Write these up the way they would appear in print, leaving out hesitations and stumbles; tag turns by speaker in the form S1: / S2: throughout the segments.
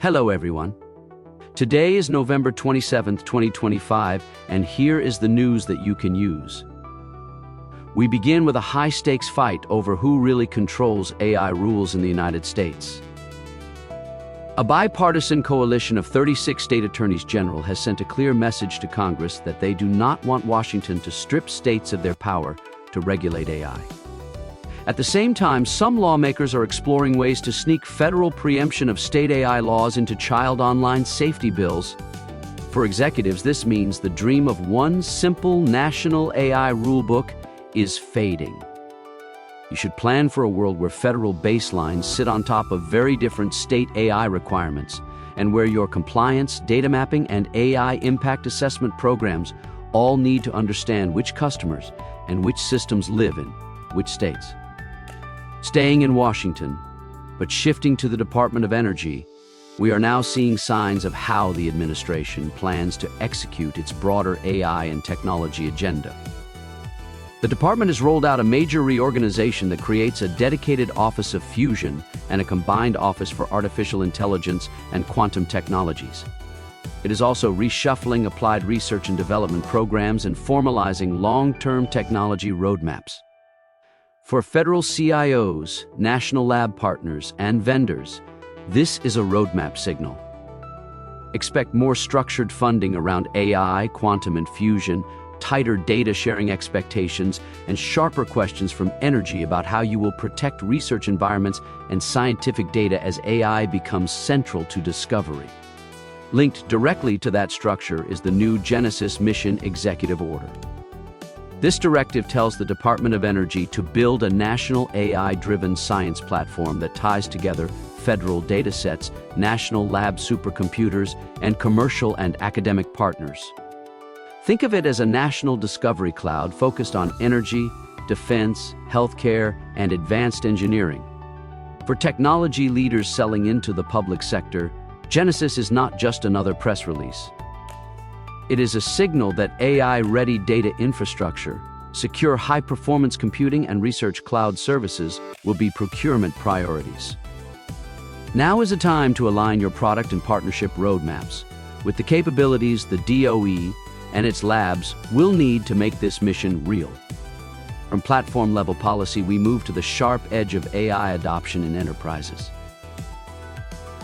S1: Hello everyone. Today is November 27th, 2025, and here is the news that you can use. We begin with a high-stakes fight over who really controls AI rules in the United States. A bipartisan coalition of 36 state attorneys general has sent a clear message to Congress that they do not want Washington to strip states of their power to regulate AI. At the same time, some lawmakers are exploring ways to sneak federal preemption of state AI laws into child online safety bills. For executives, this means the dream of one simple national AI rulebook is fading. You should plan for a world where federal baselines sit on top of very different state AI requirements, and where your compliance, data mapping, and AI impact assessment programs all need to understand which customers and which systems live in which states. Staying in Washington, but shifting to the Department of Energy, we are now seeing signs of how the administration plans to execute its broader AI and technology agenda. The department has rolled out a major reorganization that creates a dedicated Office of Fusion and a combined Office for Artificial Intelligence and Quantum Technologies. It is also reshuffling applied research and development programs and formalizing long-term technology roadmaps. For federal CIOs, national lab partners, and vendors, this is a roadmap signal. Expect more structured funding around AI, quantum and fusion, tighter data sharing expectations, and sharper questions from energy about how you will protect research environments and scientific data as AI becomes central to discovery. Linked directly to that structure is the new Genesis Mission Executive Order. This directive tells the Department of Energy to build a national AI-driven science platform that ties together federal datasets, national lab supercomputers, and commercial and academic partners. Think of it as a national discovery cloud focused on energy, defense, healthcare, and advanced engineering. For technology leaders selling into the public sector, Genesis is not just another press release. It is a signal that AI-ready data infrastructure, secure high-performance computing, and research cloud services will be procurement priorities. Now is a time to align your product and partnership roadmaps with the capabilities the DOE and its labs will need to make this mission real. From platform-level policy, we move to the sharp edge of AI adoption in enterprises.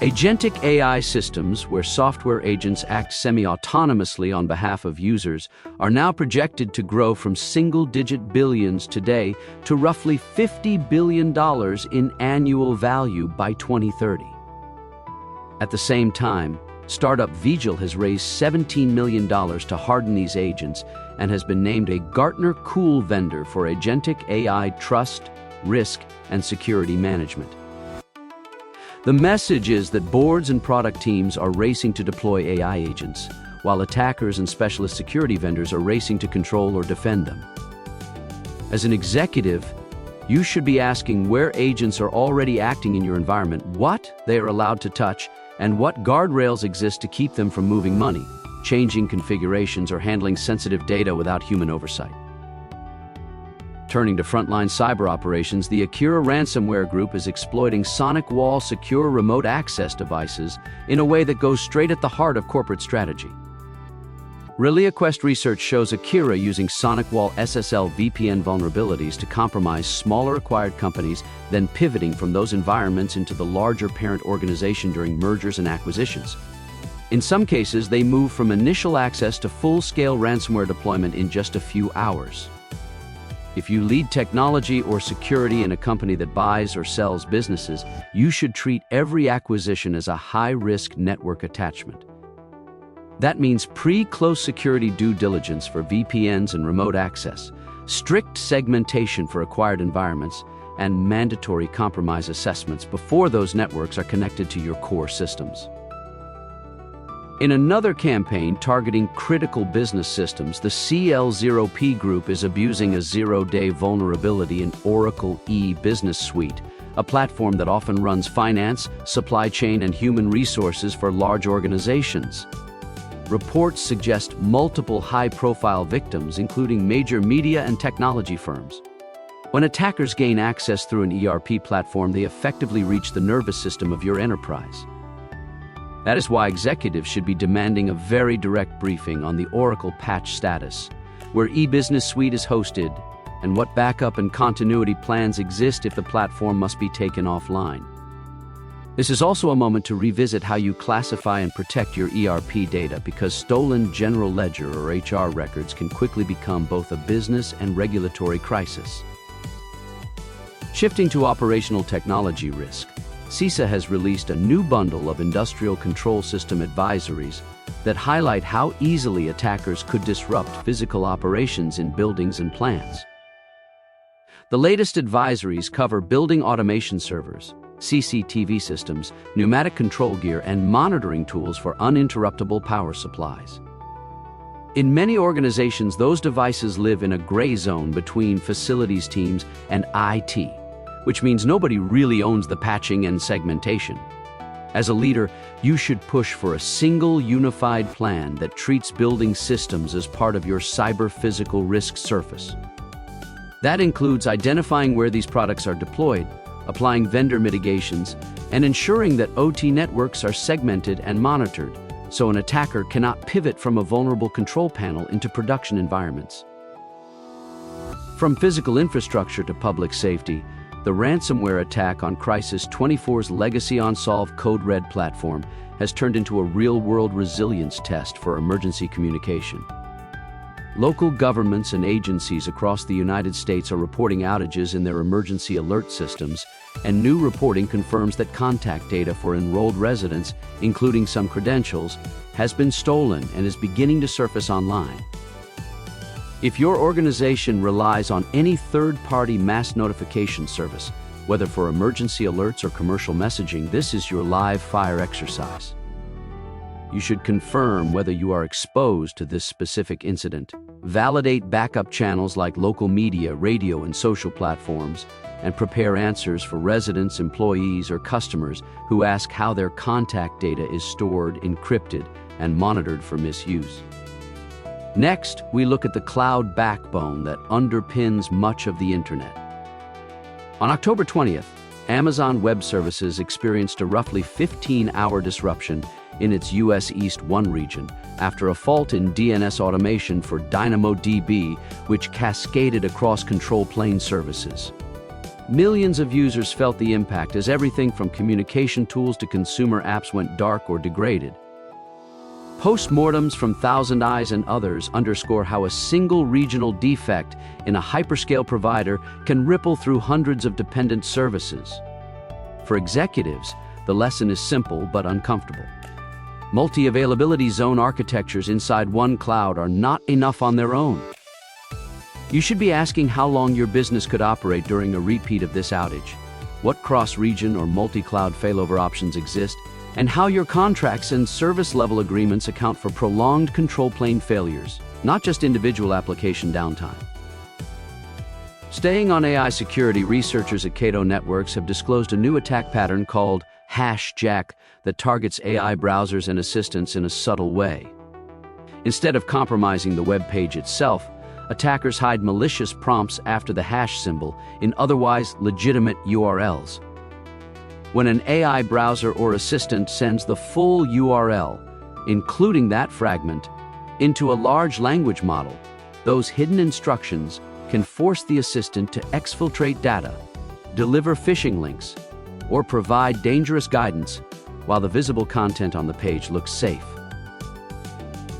S1: Agentic AI systems, where software agents act semi-autonomously on behalf of users, are now projected to grow from single-digit billions today to roughly $50 billion in annual value by 2030. At the same time, startup Vigil has raised $17 million to harden these agents and has been named a Gartner Cool vendor for agentic AI trust, risk, and security management. The message is that boards and product teams are racing to deploy AI agents, while attackers and specialist security vendors are racing to control or defend them. As an executive, you should be asking where agents are already acting in your environment, what they are allowed to touch, and what guardrails exist to keep them from moving money, changing configurations, or handling sensitive data without human oversight. Turning to frontline cyber operations, the Akira ransomware group is exploiting Sonic Wall secure remote access devices in a way that goes straight at the heart of corporate strategy. ReliaQuest research shows Akira using Sonic Wall SSL VPN vulnerabilities to compromise smaller acquired companies, then pivoting from those environments into the larger parent organization during mergers and acquisitions. In some cases, they move from initial access to full-scale ransomware deployment in just a few hours. If you lead technology or security in a company that buys or sells businesses, you should treat every acquisition as a high-risk network attachment. That means pre-close security due diligence for VPNs and remote access, strict segmentation for acquired environments, and mandatory compromise assessments before those networks are connected to your core systems. In another campaign targeting critical business systems, the CL0P group is abusing a zero-day vulnerability in Oracle E-Business Suite, a platform that often runs finance, supply chain, and human resources for large organizations. Reports suggest multiple high-profile victims, including major media and technology firms. When attackers gain access through an ERP platform, they effectively reach the nervous system of your enterprise. That is why executives should be demanding a very direct briefing on the Oracle patch status, where e-business suite is hosted, and what backup and continuity plans exist if the platform must be taken offline. This is also a moment to revisit how you classify and protect your ERP data, because stolen general ledger or HR records can quickly become both a business and regulatory crisis. Shifting to operational technology risk, CISA has released a new bundle of industrial control system advisories that highlight how easily attackers could disrupt physical operations in buildings and plants. The latest advisories cover building automation servers, CCTV systems, pneumatic control gear, and monitoring tools for uninterruptible power supplies. In many organizations, those devices live in a gray zone between facilities teams and IT, which means nobody really owns the patching and segmentation. As a leader, you should push for a single unified plan that treats building systems as part of your cyber-physical risk surface. That includes identifying where these products are deployed, applying vendor mitigations, and ensuring that OT networks are segmented and monitored so an attacker cannot pivot from a vulnerable control panel into production environments. From physical infrastructure to public safety, the ransomware attack on Crisis 24's legacy Unsolved Code Red platform has turned into a real-world resilience test for emergency communication. Local governments and agencies across the United States are reporting outages in their emergency alert systems, and new reporting confirms that contact data for enrolled residents, including some credentials, has been stolen and is beginning to surface online. If your organization relies on any third-party mass notification service, whether for emergency alerts or commercial messaging, this is your live fire exercise. You should confirm whether you are exposed to this specific incident. Validate backup channels like local media, radio, and social platforms, and prepare answers for residents, employees, or customers who ask how their contact data is stored, encrypted, and monitored for misuse. Next, we look at the cloud backbone that underpins much of the internet. On October 20th, Amazon Web Services experienced a roughly 15-hour disruption in its US East 1 region after a fault in DNS automation for DynamoDB, which cascaded across control plane services. Millions of users felt the impact as everything from communication tools to consumer apps went dark or degraded. Postmortems from Thousand Eyes and others underscore how a single regional defect in a hyperscale provider can ripple through hundreds of dependent services. For executives, the lesson is simple but uncomfortable. Multi-availability zone architectures inside one cloud are not enough on their own. You should be asking how long your business could operate during a repeat of this outage, what cross-region or multi-cloud failover options exist, and how your contracts and service-level agreements account for prolonged control plane failures, not just individual application downtime. Staying on AI security, researchers at Cato Networks have disclosed a new attack pattern called #Jack that targets AI browsers and assistants in a subtle way. Instead of compromising the web page itself, attackers hide malicious prompts after the hash symbol in otherwise legitimate URLs. When an AI browser or assistant sends the full URL, including that fragment, into a large language model, those hidden instructions can force the assistant to exfiltrate data, deliver phishing links, or provide dangerous guidance while the visible content on the page looks safe.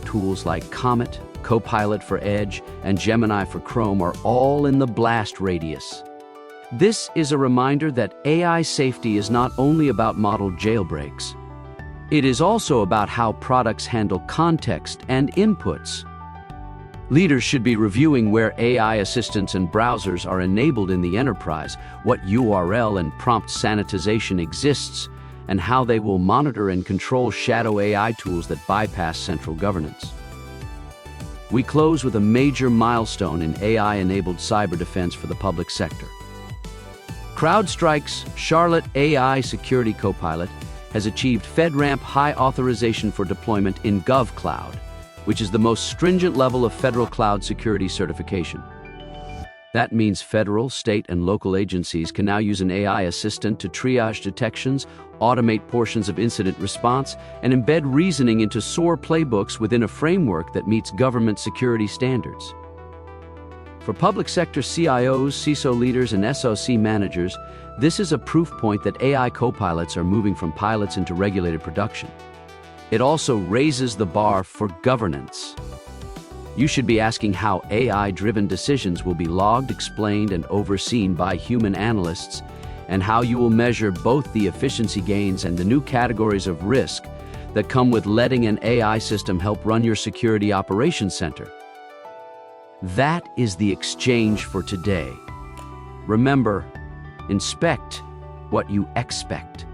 S1: Tools like Comet, Copilot for Edge, and Gemini for Chrome are all in the blast radius. This is a reminder that AI safety is not only about model jailbreaks. It is also about how products handle context and inputs. Leaders should be reviewing where AI assistants and browsers are enabled in the enterprise, what URL and prompt sanitization exists, and how they will monitor and control shadow AI tools that bypass central governance. We close with a major milestone in AI-enabled cyber defense for the public sector. CrowdStrike's Charlotte AI Security Copilot has achieved FedRAMP high authorization for deployment in GovCloud, which is the most stringent level of federal cloud security certification. That means federal, state, and local agencies can now use an AI assistant to triage detections, automate portions of incident response, and embed reasoning into SOAR playbooks within a framework that meets government security standards. For public sector CIOs, CISO leaders, and SOC managers, this is a proof point that AI copilots are moving from pilots into regulated production. It also raises the bar for governance. You should be asking how AI-driven decisions will be logged, explained, and overseen by human analysts, and how you will measure both the efficiency gains and the new categories of risk that come with letting an AI system help run your security operations center. That is the exchange for today. Remember, inspect what you expect.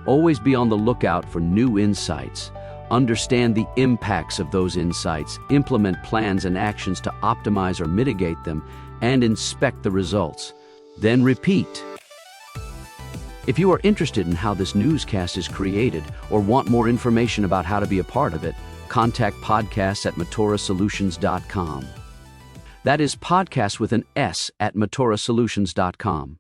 S1: Always be on the lookout for new insights. Understand the impacts of those insights, implement plans and actions to optimize or mitigate them, and inspect the results. Then repeat. If you are interested in how this newscast is created or want more information about how to be a part of it, contact podcasts@matorasolutions.com. That is podcast with an S at matorasolutions.com.